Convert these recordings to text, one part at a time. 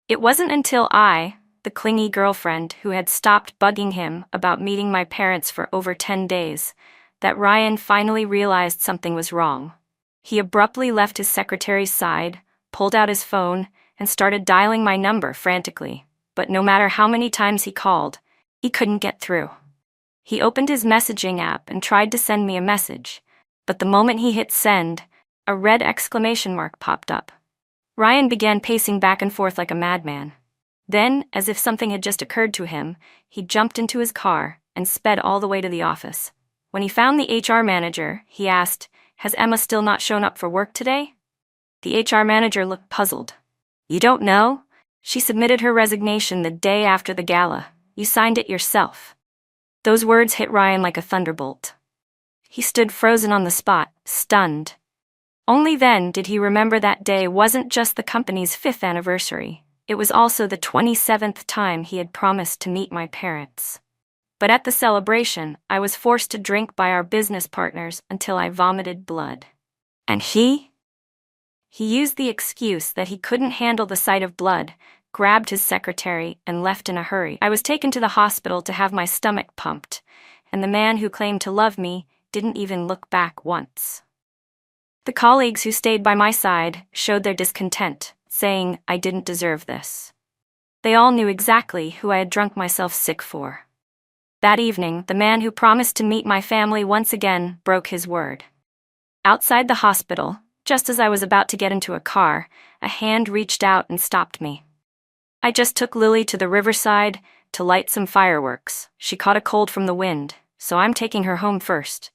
It wasn't until I, the clingy girlfriend who had stopped bugging him about meeting my parents for over 10 days, that Ryan finally realized something was wrong. He abruptly left his secretary's side, pulled out his phone, and started dialing my number frantically. But no matter how many times he called, he couldn't get through. He opened his messaging app and tried to send me a message, but the moment he hit send, a red exclamation mark popped up. Ryan began pacing back and forth like a madman. Then, as if something had just occurred to him, he jumped into his car and sped all the way to the office. When he found the HR manager, he asked, "Has Emma still not shown up for work today?" The HR manager looked puzzled. "You don't know? She submitted her resignation the day after the gala. You signed it yourself." Those words hit Ryan like a thunderbolt. He stood frozen on the spot, stunned. Only then did he remember that day wasn't just the company's 5th anniversary, it was also the 27th time he had promised to meet my parents. But at the celebration, I was forced to drink by our business partners until I vomited blood. And he used the excuse that he couldn't handle the sight of blood, grabbed his secretary, and left in a hurry. I was taken to the hospital to have my stomach pumped, and the man who claimed to love me didn't even look back once. The colleagues who stayed by my side showed their discontent, saying I didn't deserve this. They all knew exactly who I had drunk myself sick for. That evening, the man who promised to meet my family once again broke his word. Outside the hospital, just as I was about to get into a car, a hand reached out and stopped me. I just took Lily to the riverside to light some fireworks. She caught a cold from the wind, so I'm taking her home first.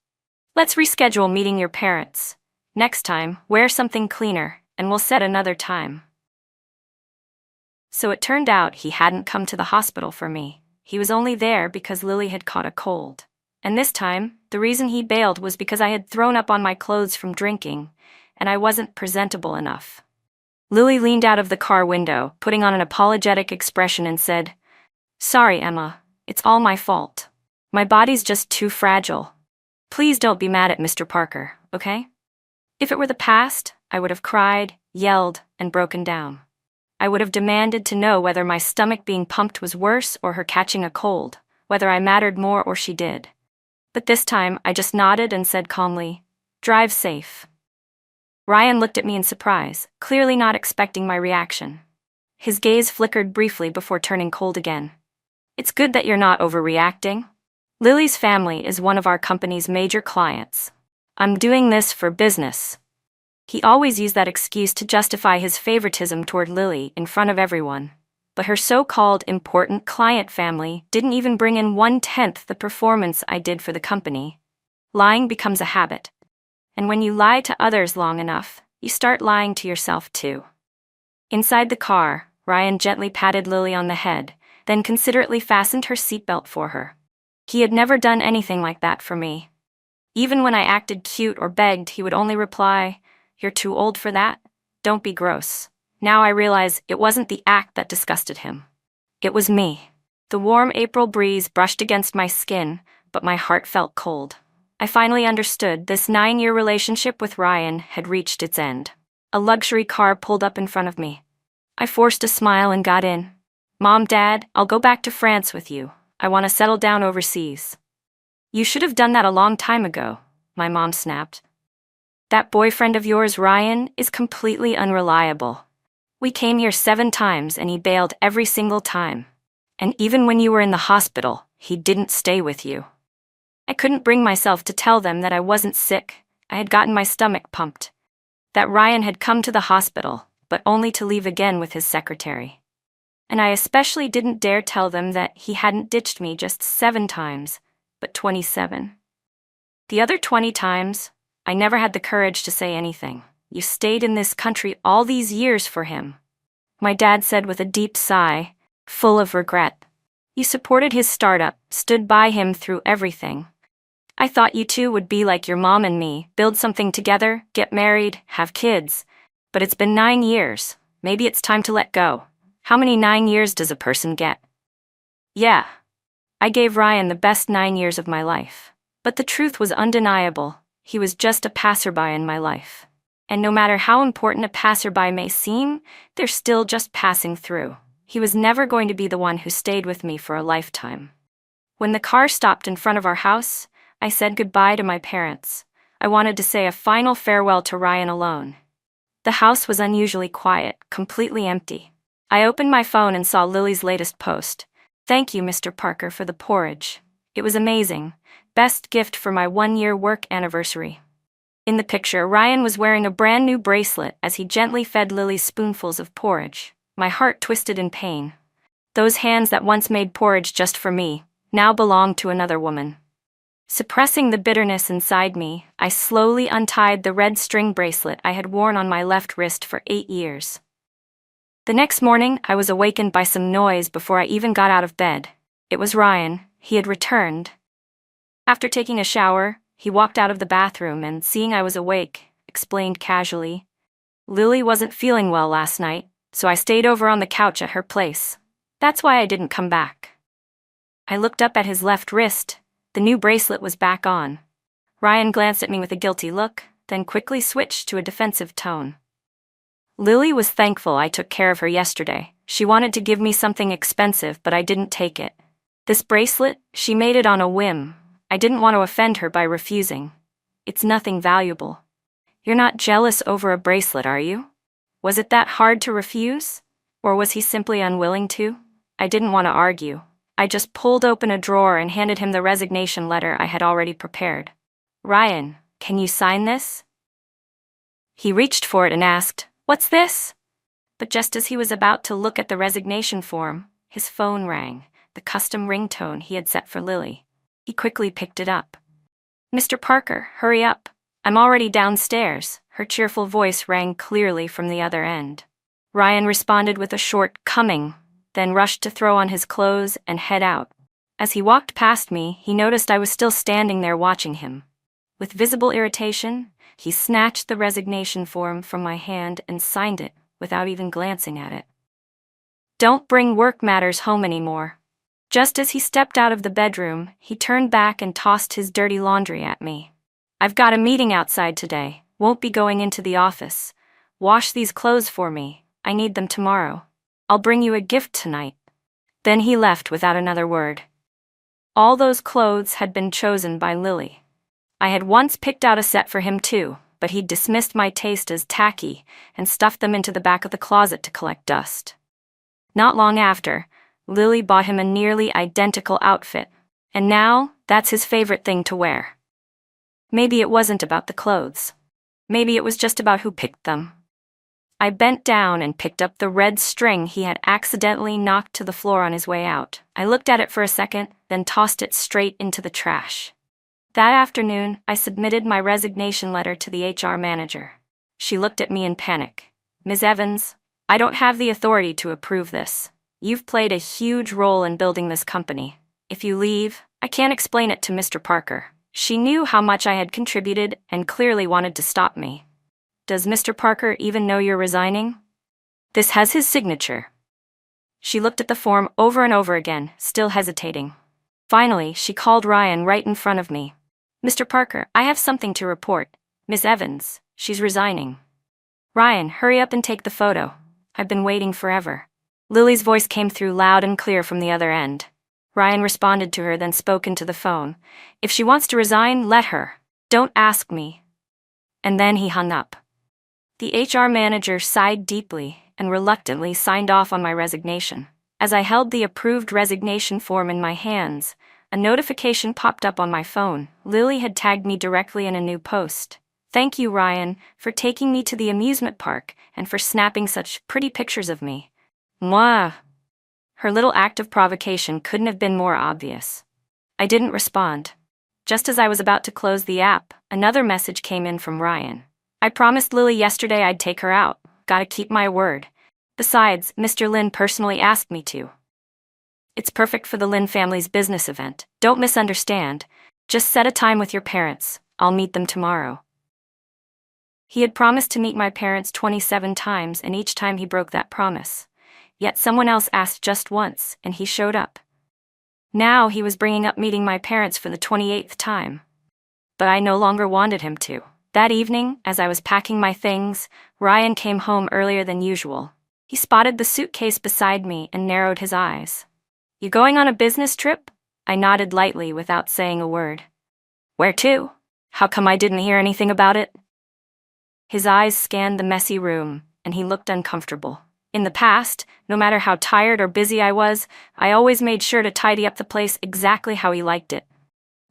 Let's reschedule meeting your parents. Next time, wear something cleaner, and we'll set another time. So it turned out he hadn't come to the hospital for me. He was only there because Lily had caught a cold. And this time, the reason he bailed was because I had thrown up on my clothes from drinking, and I wasn't presentable enough. Lily leaned out of the car window, putting on an apologetic expression, and said, "Sorry, Emma, it's all my fault. My body's just too fragile. Please don't be mad at Mr. Parker, okay?" If it were the past, I would have cried, yelled, and broken down. I would have demanded to know whether my stomach being pumped was worse or her catching a cold, whether I mattered more or she did. But this time, I just nodded and said calmly, "Drive safe." Ryan looked at me in surprise, clearly not expecting my reaction. His gaze flickered briefly before turning cold again. "It's good that you're not overreacting. Lily's family is one of our company's major clients. I'm doing this for business." He always used that excuse to justify his favoritism toward Lily in front of everyone. But her so-called important client family didn't even bring in 1/10 the performance I did for the company. Lying becomes a habit. And when you lie to others long enough, you start lying to yourself too. Inside the car, Ryan gently patted Lily on the head, then considerately fastened her seatbelt for her. He had never done anything like that for me. Even when I acted cute or begged, he would only reply, "You're too old for that? Don't be gross." Now I realize it wasn't the act that disgusted him. It was me. The warm April breeze brushed against my skin, but my heart felt cold. I finally understood this 9-year relationship with Ryan had reached its end. A luxury car pulled up in front of me. I forced a smile and got in. "Mom, Dad, I'll go back to France with you. I want to settle down overseas." "You should have done that a long time ago," my mom snapped. "That boyfriend of yours, Ryan, is completely unreliable. We came here 7 times and he bailed every single time. And even when you were in the hospital, he didn't stay with you." I couldn't bring myself to tell them that I wasn't sick. I had gotten my stomach pumped. That Ryan had come to the hospital, but only to leave again with his secretary. And I especially didn't dare tell them that he hadn't ditched me just 7 times, but 27. The other 20 times, I never had the courage to say anything. "You stayed in this country all these years for him," my dad said with a deep sigh, full of regret. "You supported his startup, stood by him through everything. I thought you two would be like your mom and me, build something together, get married, have kids. But it's been 9 years. Maybe it's time to let go. How many 9 years does a person get?" Yeah, I gave Ryan the best 9 years of my life. But the truth was undeniable. He was just a passerby in my life. And no matter how important a passerby may seem, they're still just passing through. He was never going to be the one who stayed with me for a lifetime. When the car stopped in front of our house, I said goodbye to my parents. I wanted to say a final farewell to Ryan alone. The house was unusually quiet, completely empty. I opened my phone and saw Lily's latest post. "Thank you, Mr. Parker, for the porridge. It was amazing. Best gift for my 1-year work anniversary." In the picture, Ryan was wearing a brand new bracelet as he gently fed Lily spoonfuls of porridge. My heart twisted in pain. Those hands that once made porridge just for me now belonged to another woman. Suppressing the bitterness inside me, I slowly untied the red string bracelet I had worn on my left wrist for 8 years. The next morning, I was awakened by some noise before I even got out of bed. It was Ryan. He had returned. After taking a shower, he walked out of the bathroom and, seeing I was awake, explained casually, "Lily wasn't feeling well last night, so I stayed over on the couch at her place. That's why I didn't come back." I looked up at his left wrist. The new bracelet was back on. Ryan glanced at me with a guilty look, then quickly switched to a defensive tone. "Lily was thankful I took care of her yesterday. She wanted to give me something expensive, but I didn't take it. This bracelet, she made it on a whim. I didn't want to offend her by refusing. It's nothing valuable." "You're not jealous over a bracelet, are you? Was it that hard to refuse? Or was he simply unwilling to?" I didn't want to argue. I just pulled open a drawer and handed him the resignation letter I had already prepared. "Ryan, can you sign this?" He reached for it and asked, "What's this?" But just as he was about to look at the resignation form, his phone rang, the custom ringtone he had set for Lily. He quickly picked it up. "Mr. Parker, hurry up. I'm already downstairs." Her cheerful voice rang clearly from the other end. Ryan responded with a short "coming," then rushed to throw on his clothes and head out. As he walked past me, he noticed I was still standing there watching him. With visible irritation, he snatched the resignation form from my hand and signed it without even glancing at it. "Don't bring work matters home anymore." Just as he stepped out of the bedroom, he turned back and tossed his dirty laundry at me. "I've got a meeting outside today. Won't be going into the office. Wash these clothes for me. I need them tomorrow. I'll bring you a gift tonight." Then he left without another word. All those clothes had been chosen by Lily. I had once picked out a set for him too, but he'd dismissed my taste as tacky and stuffed them into the back of the closet to collect dust. Not long after, Lily bought him a nearly identical outfit, and now that's his favorite thing to wear. Maybe it wasn't about the clothes. Maybe it was just about who picked them. I bent down and picked up the red string he had accidentally knocked to the floor on his way out. I looked at it for a second, then tossed it straight into the trash. That afternoon, I submitted my resignation letter to the HR manager. She looked at me in panic. "Ms. Evans, I don't have the authority to approve this. You've played a huge role in building this company. If you leave, I can't explain it to Mr. Parker." She knew how much I had contributed and clearly wanted to stop me. "Does Mr. Parker even know you're resigning? This has his signature." She looked at the form over and over again, still hesitating. Finally, she called Ryan right in front of me. "Mr. Parker, I have something to report. Miss Evans, she's resigning." "Ryan, hurry up and take the photo. I've been waiting forever." Lily's voice came through loud and clear from the other end. Ryan responded to her, then spoke into the phone. "If she wants to resign, let her. Don't ask me." And then he hung up. The HR manager sighed deeply and reluctantly signed off on my resignation. As I held the approved resignation form in my hands, a notification popped up on my phone. Lily had tagged me directly in a new post. "Thank you, Ryan, for taking me to the amusement park and for snapping such pretty pictures of me. Mwah." Her little act of provocation couldn't have been more obvious. I didn't respond. Just as I was about to close the app, another message came in from Ryan. "I promised Lily yesterday I'd take her out. Gotta keep my word. Besides, Mr. Lin personally asked me to. It's perfect for the Lin family's business event. Don't misunderstand. Just set a time with your parents. I'll meet them tomorrow." He had promised to meet my parents 27 times, and each time he broke that promise. Yet someone else asked just once, and he showed up. Now he was bringing up meeting my parents for the 28th time. But I no longer wanted him to. That evening, as I was packing my things, Ryan came home earlier than usual. He spotted the suitcase beside me and narrowed his eyes. "You going on a business trip?" I nodded lightly without saying a word. "Where to? How come I didn't hear anything about it?" His eyes scanned the messy room, and he looked uncomfortable. In the past, no matter how tired or busy I was, I always made sure to tidy up the place exactly how he liked it.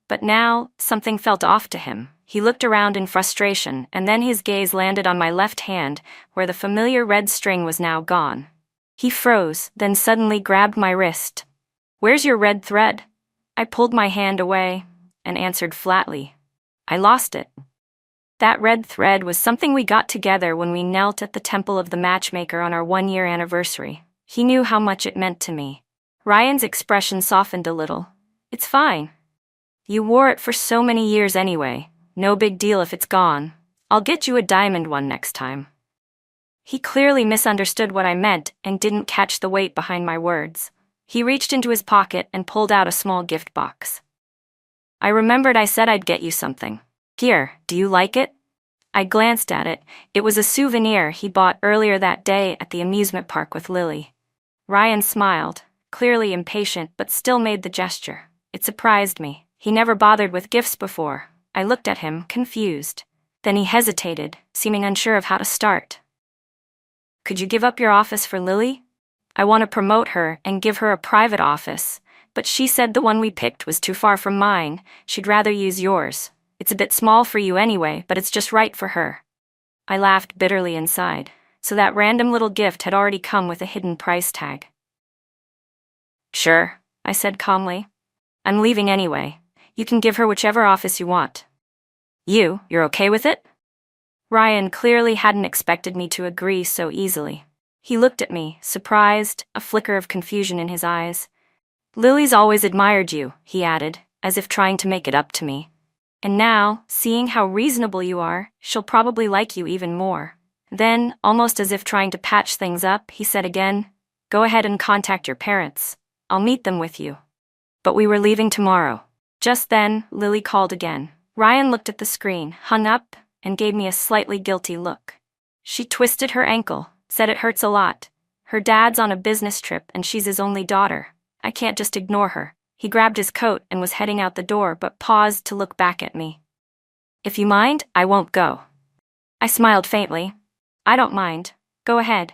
But now, something felt off to him. He looked around in frustration, and then his gaze landed on my left hand, where the familiar red string was now gone. He froze, then suddenly grabbed my wrist. "Where's your red thread?" I pulled my hand away and answered flatly, "I lost it." That red thread was something we got together when we knelt at the temple of the matchmaker on our 1-year anniversary. He knew how much it meant to me. Ryan's expression softened a little. "It's fine. You wore it for so many years anyway. No big deal if it's gone. I'll get you a diamond one next time." He clearly misunderstood what I meant and didn't catch the weight behind my words. He reached into his pocket and pulled out a small gift box. "I remembered I said I'd get you something. Here, do you like it?" I glanced at it. It was a souvenir he bought earlier that day at the amusement park with Lily. Ryan smiled, clearly impatient but still made the gesture. It surprised me. He never bothered with gifts before. I looked at him, confused. Then he hesitated, seeming unsure of how to start. "Could you give up your office for Lily? I want to promote her and give her a private office, but she said the one we picked was too far from mine. She'd rather use yours. It's a bit small for you anyway, but it's just right for her." I laughed bitterly inside. So that random little gift had already come with a hidden price tag. "Sure," I said calmly. "I'm leaving anyway. You can give her whichever office you want." You're okay with it?" Ryan clearly hadn't expected me to agree so easily. He looked at me, surprised, a flicker of confusion in his eyes. "Lily's always admired you," he added, as if trying to make it up to me. "And now, seeing how reasonable you are, she'll probably like you even more." Then, almost as if trying to patch things up, he said again, "Go ahead and contact your parents. I'll meet them with you." But we were leaving tomorrow. Just then, Lily called again. Ryan looked at the screen, hung up, and gave me a slightly guilty look. She twisted her ankle, said it hurts a lot. Her dad's on a business trip and she's his only daughter. I can't just ignore her. He grabbed his coat and was heading out the door but paused to look back at me. "If you mind, I won't go." I smiled faintly. "I don't mind. Go ahead."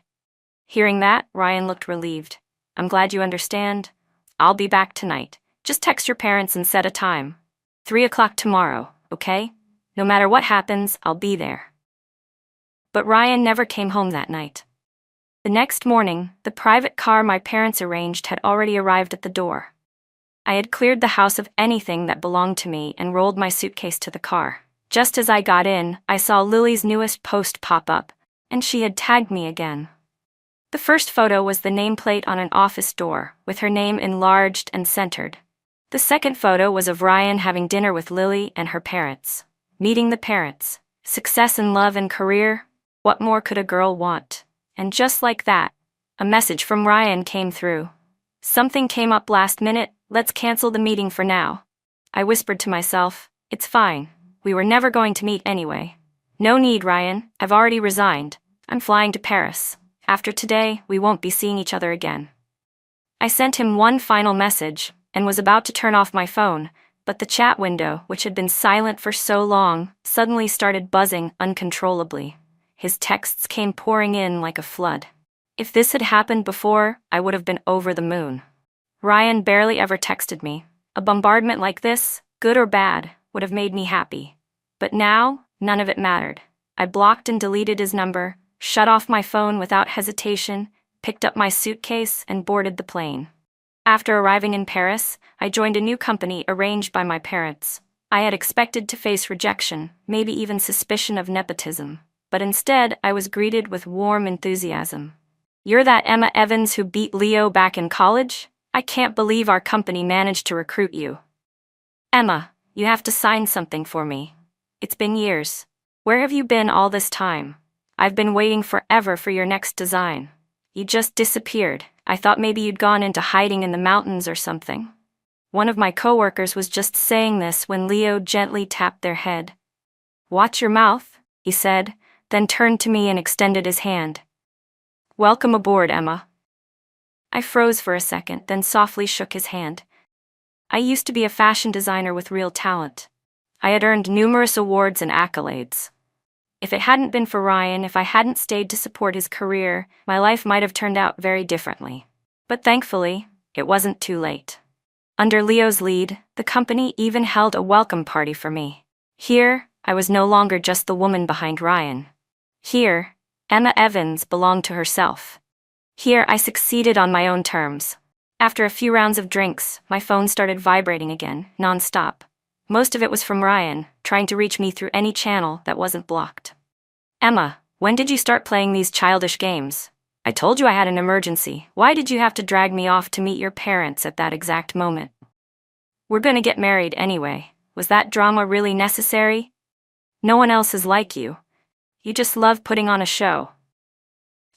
Hearing that, Ryan looked relieved. "I'm glad you understand. I'll be back tonight. Just text your parents and set a time. 3 o'clock tomorrow, okay? No matter what happens, I'll be there." But Ryan never came home that night. The next morning, the private car my parents arranged had already arrived at the door. I had cleared the house of anything that belonged to me and rolled my suitcase to the car. Just as I got in, I saw Lily's newest post pop up, and she had tagged me again. The first photo was the nameplate on an office door, with her name enlarged and centered. The second photo was of Ryan having dinner with Lily and her parents. Meeting the parents. Success in love and career. What more could a girl want? And just like that, a message from Ryan came through. "Something came up last minute, let's cancel the meeting for now." I whispered to myself, "It's fine. We were never going to meet anyway. No need, Ryan, I've already resigned. I'm flying to Paris. After today, we won't be seeing each other again." I sent him one final message, and was about to turn off my phone, but the chat window, which had been silent for so long, suddenly started buzzing uncontrollably. His texts came pouring in like a flood. If this had happened before, I would have been over the moon. Ryan barely ever texted me. A bombardment like this, good or bad, would have made me happy. But now, none of it mattered. I blocked and deleted his number, shut off my phone without hesitation, picked up my suitcase, and boarded the plane. After arriving in Paris, I joined a new company arranged by my parents. I had expected to face rejection, maybe even suspicion of nepotism. But instead, I was greeted with warm enthusiasm. "You're that Emma Evans who beat Leo back in college? I can't believe our company managed to recruit you. Emma, you have to sign something for me. It's been years. Where have you been all this time? I've been waiting forever for your next design. You just disappeared. I thought maybe you'd gone into hiding in the mountains or something." One of my coworkers was just saying this when Leo gently tapped their head. "Watch your mouth," he said, then turned to me and extended his hand. "Welcome aboard, Emma." I froze for a second, then softly shook his hand. I used to be a fashion designer with real talent. I had earned numerous awards and accolades. If it hadn't been for Ryan, if I hadn't stayed to support his career, my life might have turned out very differently. But thankfully, it wasn't too late. Under Leo's lead, the company even held a welcome party for me. Here, I was no longer just the woman behind Ryan. Here, Emma Evans belonged to herself. Here, I succeeded on my own terms. After a few rounds of drinks, my phone started vibrating again, non-stop. Most of it was from Ryan, trying to reach me through any channel that wasn't blocked. "Emma, when did you start playing these childish games? I told you I had an emergency. Why did you have to drag me off to meet your parents at that exact moment? We're gonna get married anyway. Was that drama really necessary? No one else is like you. You just love putting on a show."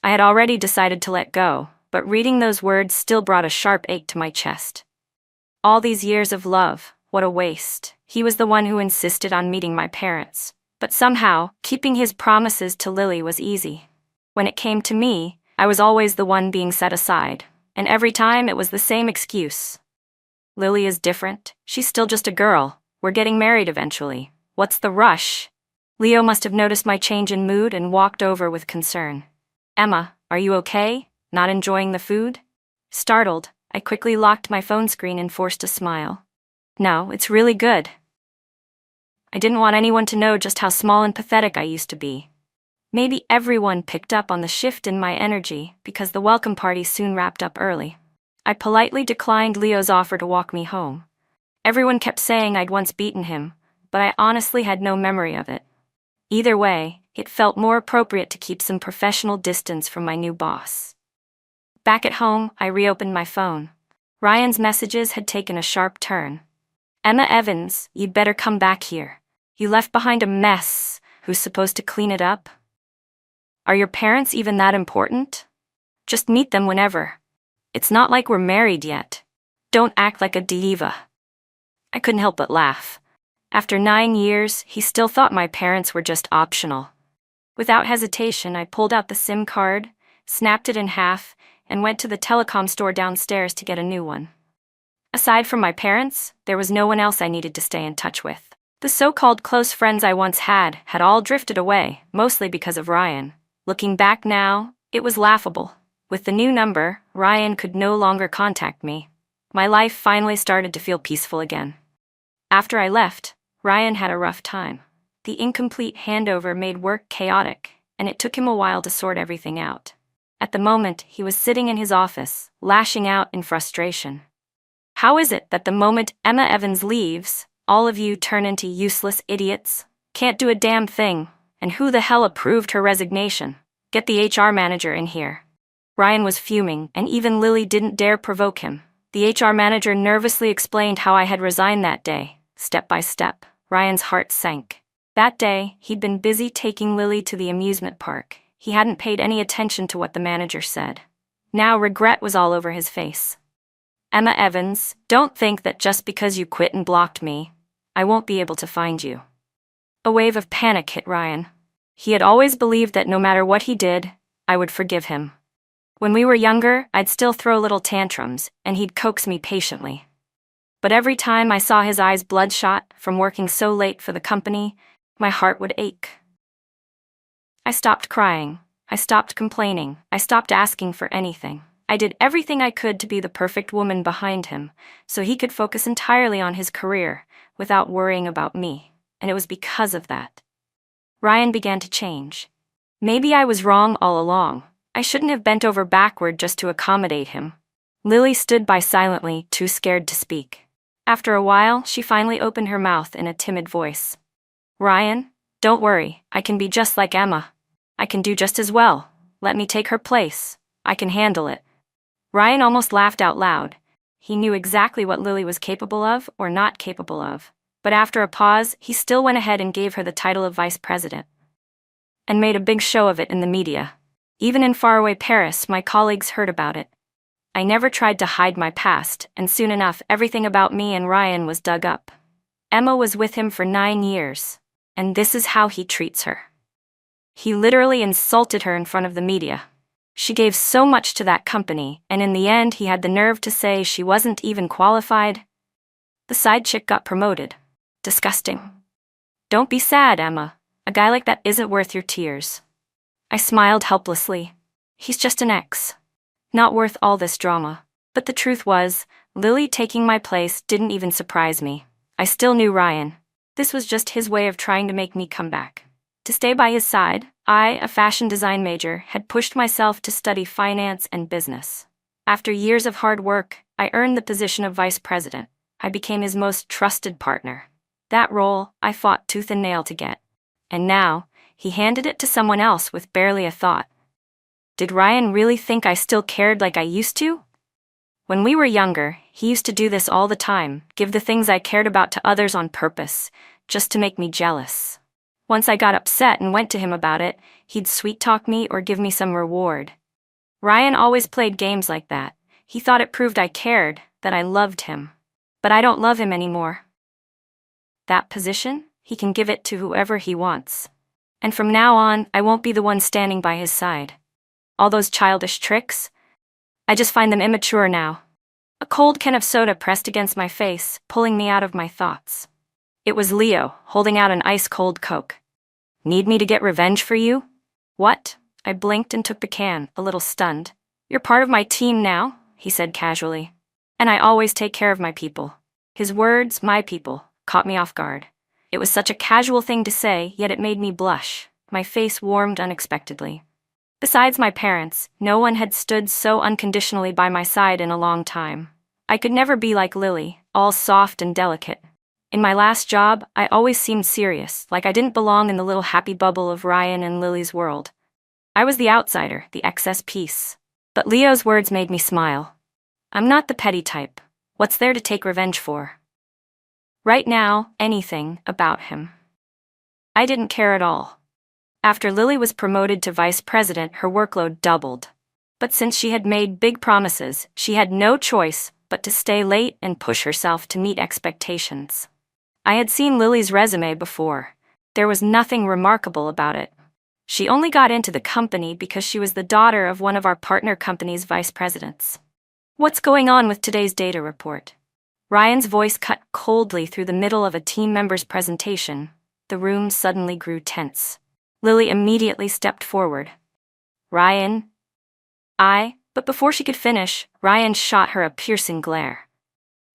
I had already decided to let go, but reading those words still brought a sharp ache to my chest. All these years of love, what a waste. He was the one who insisted on meeting my parents. But somehow, keeping his promises to Lily was easy. When it came to me, I was always the one being set aside, and every time it was the same excuse. "Lily is different. She's still just a girl. We're getting married eventually. What's the rush?" Leo must have noticed my change in mood and walked over with concern. "Emma, are you okay? Not enjoying the food?" Startled, I quickly locked my phone screen and forced a smile. "No, it's really good." I didn't want anyone to know just how small and pathetic I used to be. Maybe everyone picked up on the shift in my energy because the welcome party soon wrapped up early. I politely declined Leo's offer to walk me home. Everyone kept saying I'd once beaten him, but I honestly had no memory of it. Either way, it felt more appropriate to keep some professional distance from my new boss. Back at home, I reopened my phone. Ryan's messages had taken a sharp turn. "Emma Evans, you'd better come back here. You left behind a mess. Who's supposed to clean it up? Are your parents even that important? Just meet them whenever. It's not like we're married yet. Don't act like a diva." I couldn't help but laugh. After 9 years, he still thought my parents were just optional. Without hesitation, I pulled out the SIM card, snapped it in half, and went to the telecom store downstairs to get a new one. Aside from my parents, there was no one else I needed to stay in touch with. The so-called close friends I once had all drifted away, mostly because of Ryan. Looking back now, it was laughable. With the new number, Ryan could no longer contact me. My life finally started to feel peaceful again. After I left, Ryan had a rough time. The incomplete handover made work chaotic, and it took him a while to sort everything out. At the moment, he was sitting in his office, lashing out in frustration. "How is it that the moment Emma Evans leaves, all of you turn into useless idiots? Can't do a damn thing. And who the hell approved her resignation? Get the HR manager in here." Ryan was fuming, and even Lily didn't dare provoke him. The HR manager nervously explained how I had resigned that day. Step by step, Ryan's heart sank. That day, he'd been busy taking Lily to the amusement park. He hadn't paid any attention to what the manager said. Now regret was all over his face. "Emma Evans, don't think that just because you quit and blocked me, I won't be able to find you." A wave of panic hit Ryan. He had always believed that no matter what he did, I would forgive him. When we were younger, I'd still throw little tantrums, and he'd coax me patiently. But every time I saw his eyes bloodshot from working so late for the company, my heart would ache. I stopped crying. I stopped complaining. I stopped asking for anything. I did everything I could to be the perfect woman behind him, so he could focus entirely on his career, without worrying about me. And it was because of that. Ryan began to change. Maybe I was wrong all along. I shouldn't have bent over backward just to accommodate him. Lily stood by silently, too scared to speak. After a while, she finally opened her mouth in a timid voice. "Ryan, don't worry, I can be just like Emma. I can do just as well. Let me take her place. I can handle it." Ryan almost laughed out loud. He knew exactly what Lily was capable of or not capable of. But after a pause, he still went ahead and gave her the title of vice president. And made a big show of it in the media. Even in faraway Paris, my colleagues heard about it. I never tried to hide my past, and soon enough everything about me and Ryan was dug up. Emma was with him for 9 years. And this is how he treats her. He literally insulted her in front of the media. She gave so much to that company, and in the end he had the nerve to say she wasn't even qualified. The side chick got promoted. Disgusting. Don't be sad, Emma. A guy like that isn't worth your tears. I smiled helplessly. He's just an ex. Not worth all this drama. But the truth was, Lily taking my place didn't even surprise me. I still knew Ryan. This was just his way of trying to make me come back. To stay by his side, I, a fashion design major, had pushed myself to study finance and business. After years of hard work, I earned the position of vice president. I became his most trusted partner. That role, I fought tooth and nail to get. And now, he handed it to someone else with barely a thought. Did Ryan really think I still cared like I used to? When we were younger, he used to do this all the time, give the things I cared about to others on purpose, just to make me jealous. Once I got upset and went to him about it, he'd sweet-talk me or give me some reward. Ryan always played games like that. He thought it proved I cared, that I loved him. But I don't love him anymore. That position, he can give it to whoever he wants. And from now on, I won't be the one standing by his side. All those childish tricks, I just find them immature now. A cold can of soda pressed against my face, pulling me out of my thoughts. It was Leo, holding out an ice-cold Coke. Need me to get revenge for you? What? I blinked and took the can, a little stunned. You're part of my team now, he said casually. And I always take care of my people. His words, my people, caught me off guard. It was such a casual thing to say, yet it made me blush. My face warmed unexpectedly. Besides my parents, no one had stood so unconditionally by my side in a long time. I could never be like Lily, all soft and delicate. In my last job, I always seemed serious, like I didn't belong in the little happy bubble of Ryan and Lily's world. I was the outsider, the excess piece. But Leo's words made me smile. I'm not the petty type. What's there to take revenge for? Right now, anything about him. I didn't care at all. After Lily was promoted to vice president, her workload doubled. But since she had made big promises, she had no choice but to stay late and push herself to meet expectations. I had seen Lily's resume before. There was nothing remarkable about it. She only got into the company because she was the daughter of one of our partner company's vice presidents. What's going on with today's data report? Ryan's voice cut coldly through the middle of a team member's presentation. The room suddenly grew tense. Lily immediately stepped forward. Ryan? But before she could finish, Ryan shot her a piercing glare.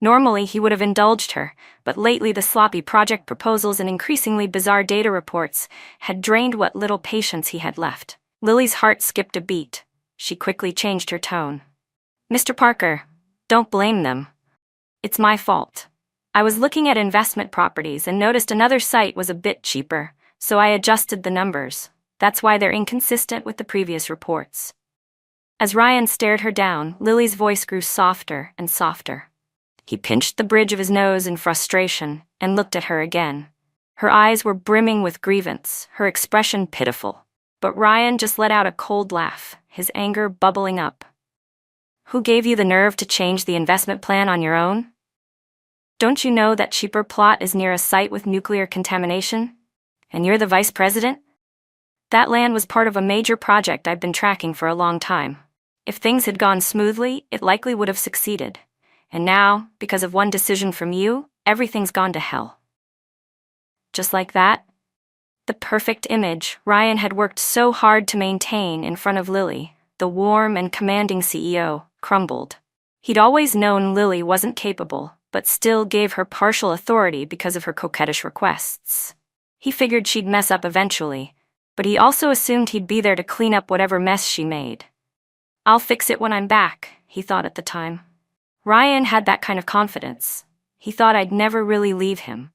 Normally, he would have indulged her, but lately the sloppy project proposals and increasingly bizarre data reports had drained what little patience he had left. Lily's heart skipped a beat. She quickly changed her tone. Mr. Parker, don't blame them. It's my fault. I was looking at investment properties and noticed another site was a bit cheaper, so I adjusted the numbers. That's why they're inconsistent with the previous reports. As Ryan stared her down, Lily's voice grew softer and softer. He pinched the bridge of his nose in frustration and looked at her again. Her eyes were brimming with grievance, her expression pitiful. But Ryan just let out a cold laugh, his anger bubbling up. Who gave you the nerve to change the investment plan on your own? Don't you know that cheaper plot is near a site with nuclear contamination? And you're the vice president? That land was part of a major project I've been tracking for a long time. If things had gone smoothly, it likely would have succeeded. And now, because of one decision from you, everything's gone to hell. Just like that? The perfect image Ryan had worked so hard to maintain in front of Lily, the warm and commanding CEO, crumbled. He'd always known Lily wasn't capable, but still gave her partial authority because of her coquettish requests. He figured she'd mess up eventually, but he also assumed he'd be there to clean up whatever mess she made. I'll fix it when I'm back, he thought at the time. Ryan had that kind of confidence. He thought I'd never really leave him.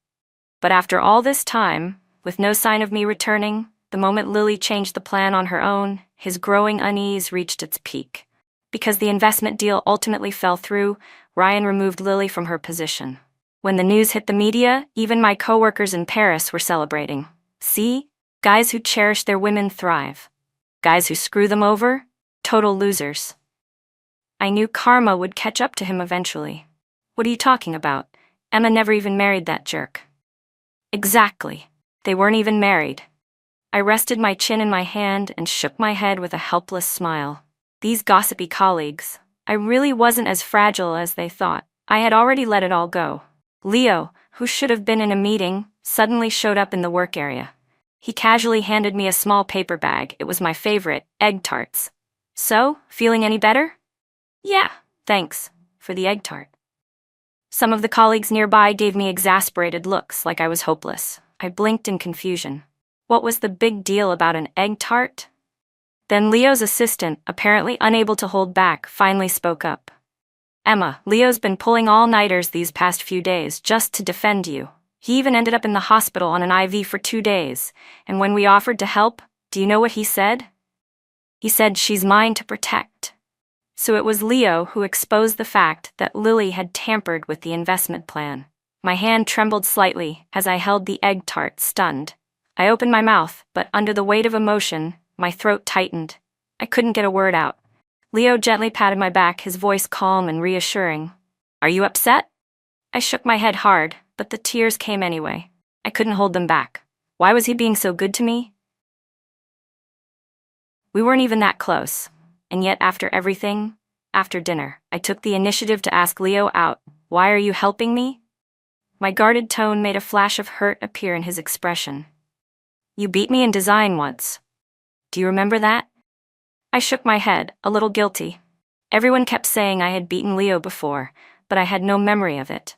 But after all this time, with no sign of me returning, the moment Lily changed the plan on her own, his growing unease reached its peak. Because the investment deal ultimately fell through, Ryan removed Lily from her position. When the news hit the media, even my coworkers in Paris were celebrating. See? Guys who cherish their women thrive. Guys who screw them over? Total losers. I knew karma would catch up to him eventually. What are you talking about? Emma never even married that jerk. Exactly. They weren't even married. I rested my chin in my hand and shook my head with a helpless smile. These gossipy colleagues. I really wasn't as fragile as they thought. I had already let it all go. Leo, who should have been in a meeting, suddenly showed up in the work area. He casually handed me a small paper bag. It was my favorite, egg tarts. So, feeling any better? Yeah, thanks, for the egg tart. Some of the colleagues nearby gave me exasperated looks like I was hopeless. I blinked in confusion. What was the big deal about an egg tart? Then Leo's assistant, apparently unable to hold back, finally spoke up. Emma, Leo's been pulling all-nighters these past few days just to defend you. He even ended up in the hospital on an IV for 2 days, and when we offered to help, do you know what he said? He said, "She's mine to protect." So it was Leo who exposed the fact that Lily had tampered with the investment plan. My hand trembled slightly as I held the egg tart, stunned. I opened my mouth, but under the weight of emotion, my throat tightened. I couldn't get a word out. Leo gently patted my back, his voice calm and reassuring. "Are you upset?" I shook my head hard, but the tears came anyway. I couldn't hold them back. Why was he being so good to me? We weren't even that close. And yet after everything, after dinner, I took the initiative to ask Leo out. "Why are you helping me?" My guarded tone made a flash of hurt appear in his expression. "You beat me in design once. Do you remember that?" I shook my head, a little guilty. Everyone kept saying I had beaten Leo before, but I had no memory of it.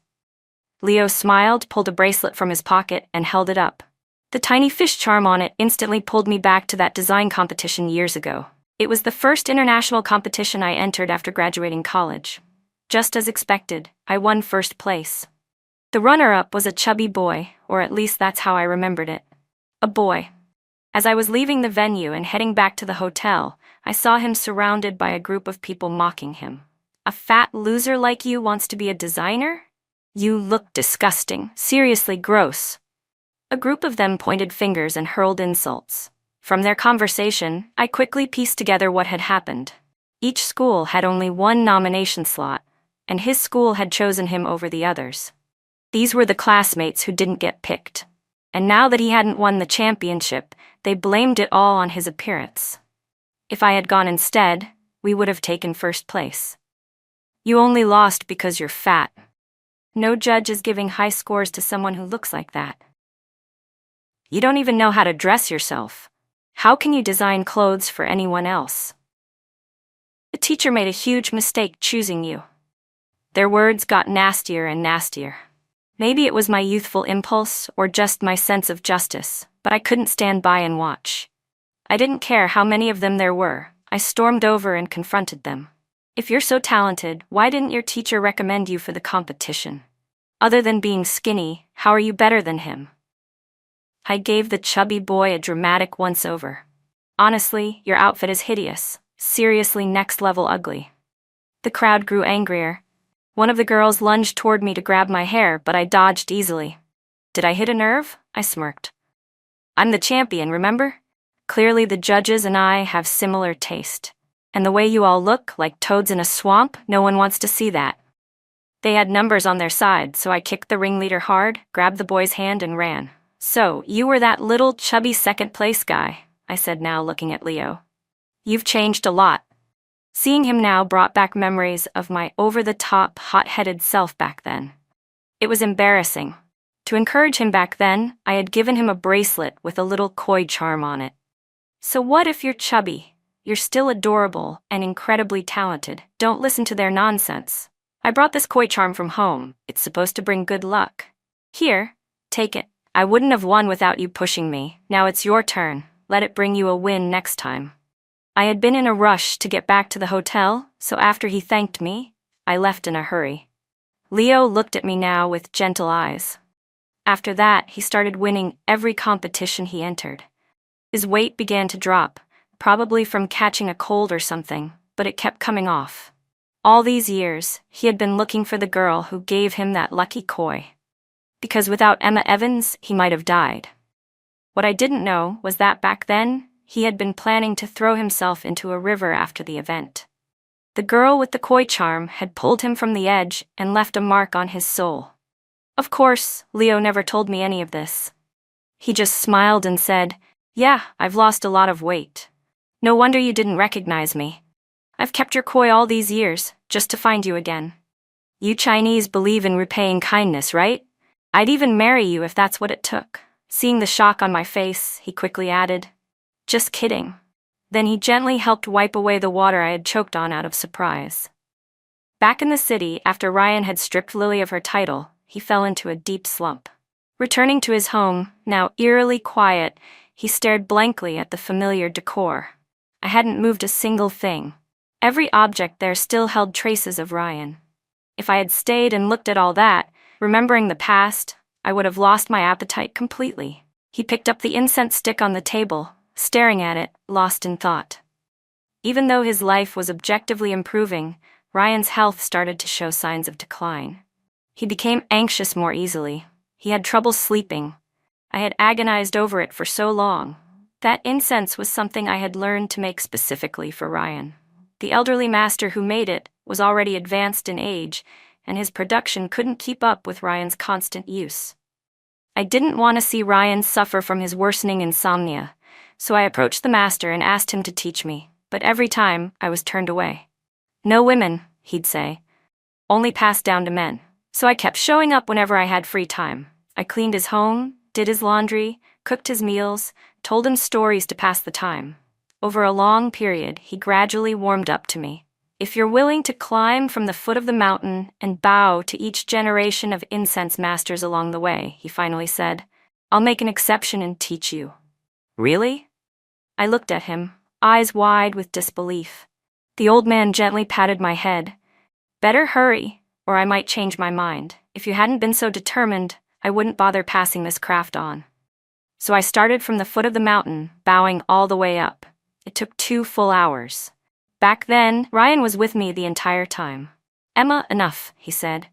Leo smiled, pulled a bracelet from his pocket, and held it up. The tiny fish charm on it instantly pulled me back to that design competition years ago. It was the first international competition I entered after graduating college. Just as expected, I won first place. The runner-up was a chubby boy, or at least that's how I remembered it. A boy. As I was leaving the venue and heading back to the hotel, I saw him surrounded by a group of people mocking him. "A fat loser like you wants to be a designer? You look disgusting, seriously gross." A group of them pointed fingers and hurled insults. From their conversation, I quickly pieced together what had happened. Each school had only one nomination slot, and his school had chosen him over the others. These were the classmates who didn't get picked. And now that he hadn't won the championship, they blamed it all on his appearance. If I had gone instead, we would have taken first place. "You only lost because you're fat. No judge is giving high scores to someone who looks like that. You don't even know how to dress yourself. How can you design clothes for anyone else? The teacher made a huge mistake choosing you." Their words got nastier and nastier. Maybe it was my youthful impulse or just my sense of justice, but I couldn't stand by and watch. I didn't care how many of them there were. I stormed over and confronted them. "If you're so talented, why didn't your teacher recommend you for the competition? Other than being skinny, how are you better than him?" I gave the chubby boy a dramatic once-over. "Honestly, your outfit is hideous. Seriously next-level ugly." The crowd grew angrier. One of the girls lunged toward me to grab my hair, but I dodged easily. "Did I hit a nerve?" I smirked. "I'm the champion, remember? Clearly the judges and I have similar taste. And the way you all look, like toads in a swamp, no one wants to see that." They had numbers on their side, so I kicked the ringleader hard, grabbed the boy's hand, and ran. "So, you were that little chubby second-place guy," I said, now looking at Leo. "You've changed a lot." Seeing him now brought back memories of my over-the-top, hot-headed self back then. It was embarrassing. To encourage him back then, I had given him a bracelet with a little koi charm on it. So what if you're chubby? You're still adorable and incredibly talented. Don't listen to their nonsense. I brought this koi charm from home. It's supposed to bring good luck. Here, take it. I wouldn't have won without you pushing me. Now it's your turn. Let it bring you a win next time. I had been in a rush to get back to the hotel, so after he thanked me, I left in a hurry. Leo looked at me now with gentle eyes. After that, he started winning every competition he entered. His weight began to drop, probably from catching a cold or something, but it kept coming off. All these years, he had been looking for the girl who gave him that lucky koi. Because without Emma Evans, he might have died. What I didn't know was that back then, he had been planning to throw himself into a river after the event. The girl with the koi charm had pulled him from the edge and left a mark on his soul. Of course, Leo never told me any of this. He just smiled and said, "Yeah, I've lost a lot of weight. No wonder you didn't recognize me. I've kept your koi all these years, just to find you again. You Chinese believe in repaying kindness, right? I'd even marry you if that's what it took." Seeing the shock on my face, he quickly added, "Just kidding." Then he gently helped wipe away the water I had choked on out of surprise. Back in the city, after Ryan had stripped Lily of her title, he fell into a deep slump. Returning to his home, now eerily quiet, he stared blankly at the familiar decor. I hadn't moved a single thing. Every object there still held traces of Ryan. If I had stayed and looked at all that, remembering the past, I would have lost my appetite completely. He picked up the incense stick on the table, staring at it, lost in thought. Even though his life was objectively improving, Ryan's health started to show signs of decline. He became anxious more easily. He had trouble sleeping. I had agonized over it for so long. That incense was something I had learned to make specifically for Ryan. The elderly master who made it was already advanced in age, and his production couldn't keep up with Ryan's constant use. I didn't want to see Ryan suffer from his worsening insomnia, so I approached the master and asked him to teach me, but every time I was turned away. "No women," he'd say. "Only passed down to men." So I kept showing up whenever I had free time. I cleaned his home, did his laundry, cooked his meals, told him stories to pass the time. Over a long period, he gradually warmed up to me. "If you're willing to climb from the foot of the mountain and bow to each generation of incense masters along the way," he finally said, "I'll make an exception and teach you." "Really?" I looked at him, eyes wide with disbelief. The old man gently patted my head. "Better hurry, or I might change my mind. If you hadn't been so determined, I wouldn't bother passing this craft on." So I started from the foot of the mountain, bowing all the way up. It took 2 full hours. Back then, Ryan was with me the entire time. "Emma, enough," he said.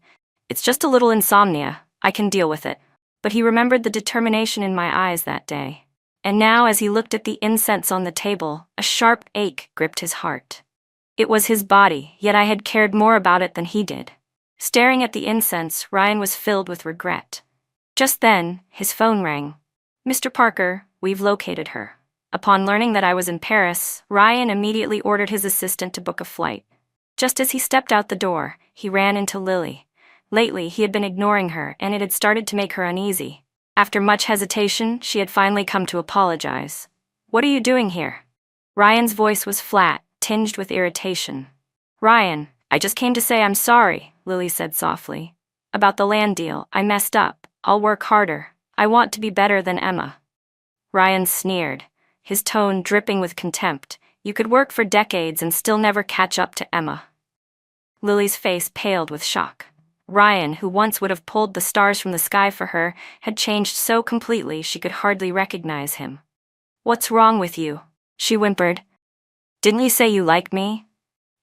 "It's just a little insomnia. I can deal with it." But he remembered the determination in my eyes that day. And now, as he looked at the incense on the table, a sharp ache gripped his heart. It was his body, yet I had cared more about it than he did. Staring at the incense, Ryan was filled with regret. Just then, his phone rang. "Mr. Parker, we've located her." Upon learning that I was in Paris, Ryan immediately ordered his assistant to book a flight. Just as he stepped out the door, he ran into Lily. Lately, he had been ignoring her, and it had started to make her uneasy. After much hesitation, she had finally come to apologize. "What are you doing here?" Ryan's voice was flat, tinged with irritation. "Ryan, I just came to say I'm sorry," Lily said softly. "About the land deal, I messed up. I'll work harder. I want to be better than Emma." Ryan sneered, his tone dripping with contempt. "You could work for decades and still never catch up to Emma." Lily's face paled with shock. Ryan, who once would have pulled the stars from the sky for her, had changed so completely she could hardly recognize him. "What's wrong with you?" she whimpered. "Didn't you say you like me?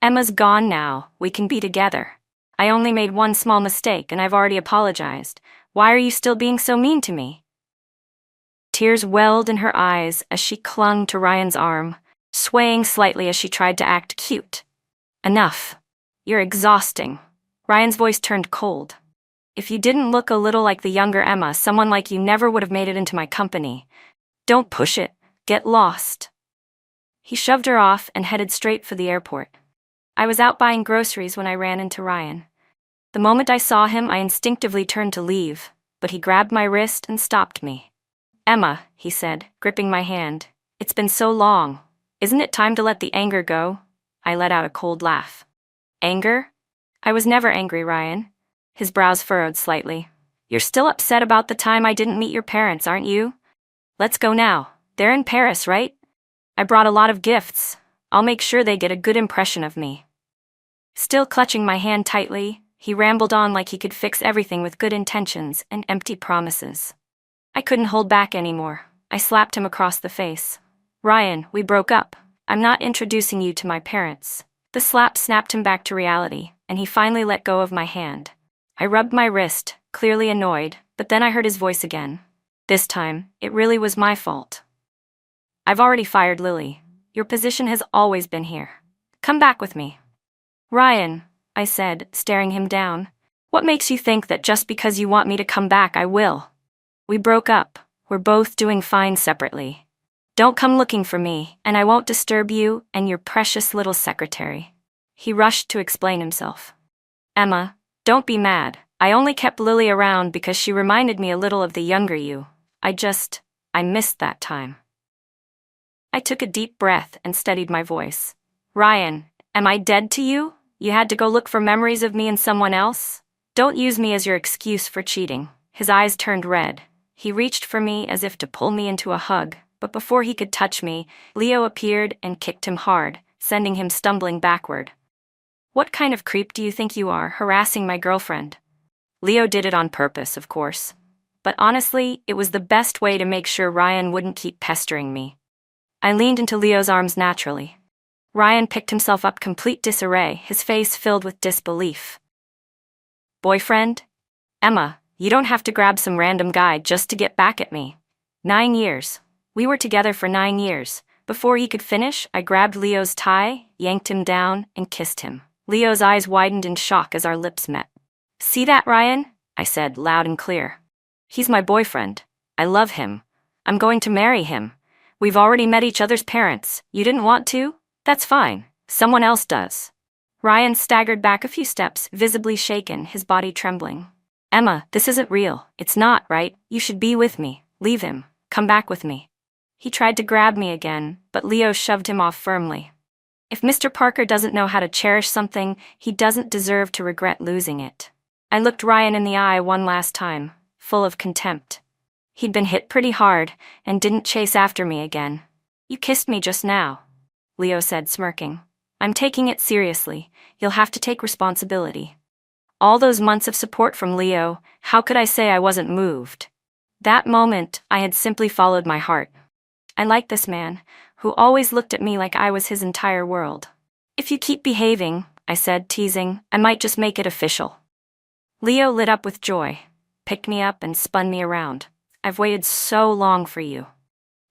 Emma's gone now, we can be together. I only made one small mistake and I've already apologized. Why are you still being so mean to me?" Tears welled in her eyes as she clung to Ryan's arm, swaying slightly as she tried to act cute. "Enough. You're exhausting." Ryan's voice turned cold. "If you didn't look a little like the younger Emma, someone like you never would have made it into my company. Don't push it. Get lost." He shoved her off and headed straight for the airport. I was out buying groceries when I ran into Ryan. The moment I saw him, I instinctively turned to leave, but he grabbed my wrist and stopped me. "Emma," he said, gripping my hand, "it's been so long. Isn't it time to let the anger go?" I let out a cold laugh. "Anger? I was never angry, Ryan." His brows furrowed slightly. "You're still upset about the time I didn't meet your parents, aren't you? Let's go now. They're in Paris, right? I brought a lot of gifts. I'll make sure they get a good impression of me." Still clutching my hand tightly, he rambled on like he could fix everything with good intentions and empty promises. I couldn't hold back anymore. I slapped him across the face. "Ryan, we broke up. I'm not introducing you to my parents." The slap snapped him back to reality, and he finally let go of my hand. I rubbed my wrist, clearly annoyed, but then I heard his voice again. This time, it really was my fault. "I've already fired Lily. Your position has always been here. Come back with me." "Ryan," I said, staring him down, "what makes you think that just because you want me to come back I will? We broke up. We're both doing fine separately. Don't come looking for me, and I won't disturb you and your precious little secretary." He rushed to explain himself. "Emma, don't be mad. I only kept Lily around because she reminded me a little of the younger you. I missed that time." I took a deep breath and steadied my voice. "Ryan, am I dead to you? You had to go look for memories of me in someone else? Don't use me as your excuse for cheating." His eyes turned red. He reached for me as if to pull me into a hug, but before he could touch me, Leo appeared and kicked him hard, sending him stumbling backward. "What kind of creep do you think you are, harassing my girlfriend?" Leo did it on purpose, of course. But honestly, it was the best way to make sure Ryan wouldn't keep pestering me. I leaned into Leo's arms naturally. Ryan picked himself up, complete disarray, his face filled with disbelief. "Boyfriend? Emma, you don't have to grab some random guy just to get back at me. 9 years. We were together for 9 years. Before he could finish, I grabbed Leo's tie, yanked him down, and kissed him." Leo's eyes widened in shock as our lips met. "See that, Ryan?" I said, loud and clear. "He's my boyfriend. I love him. I'm going to marry him. We've already met each other's parents. You didn't want to? That's fine. Someone else does." Ryan staggered back a few steps, visibly shaken, his body trembling. "Emma, this isn't real. It's not, right? You should be with me. Leave him. Come back with me." He tried to grab me again, but Leo shoved him off firmly. If Mr. Parker doesn't know how to cherish something, he doesn't deserve to regret losing it. I looked Ryan in the eye one last time, full of contempt. He'd been hit pretty hard, and didn't chase after me again. "You kissed me just now," Leo said, smirking. "I'm taking it seriously. You'll have to take responsibility." All those months of support from Leo, how could I say I wasn't moved? That moment, I had simply followed my heart. I liked this man, who always looked at me like I was his entire world. "If you keep behaving," I said, teasing, "I might just make it official." Leo lit up with joy, picked me up and spun me around. "I've waited so long for you."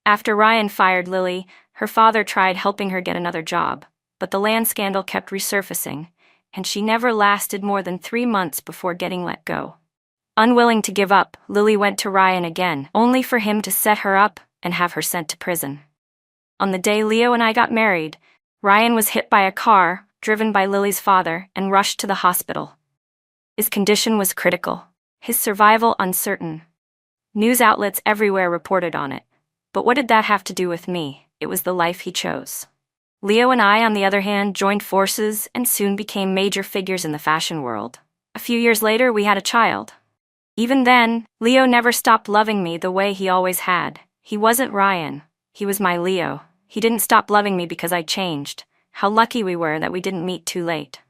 After Ryan fired Lily, her father tried helping her get another job, but the land scandal kept resurfacing, and she never lasted more than 3 months before getting let go. Unwilling to give up, Lily went to Ryan again, only for him to set her up and have her sent to prison. On the day Leo and I got married, Ryan was hit by a car, driven by Lily's father, and rushed to the hospital. His condition was critical, his survival uncertain. News outlets everywhere reported on it. But what did that have to do with me? It was the life he chose. Leo and I, on the other hand, joined forces and soon became major figures in the fashion world. A few years later, we had a child. Even then, Leo never stopped loving me the way he always had. He wasn't Ryan. He was my Leo. He didn't stop loving me because I changed. How lucky we were that we didn't meet too late.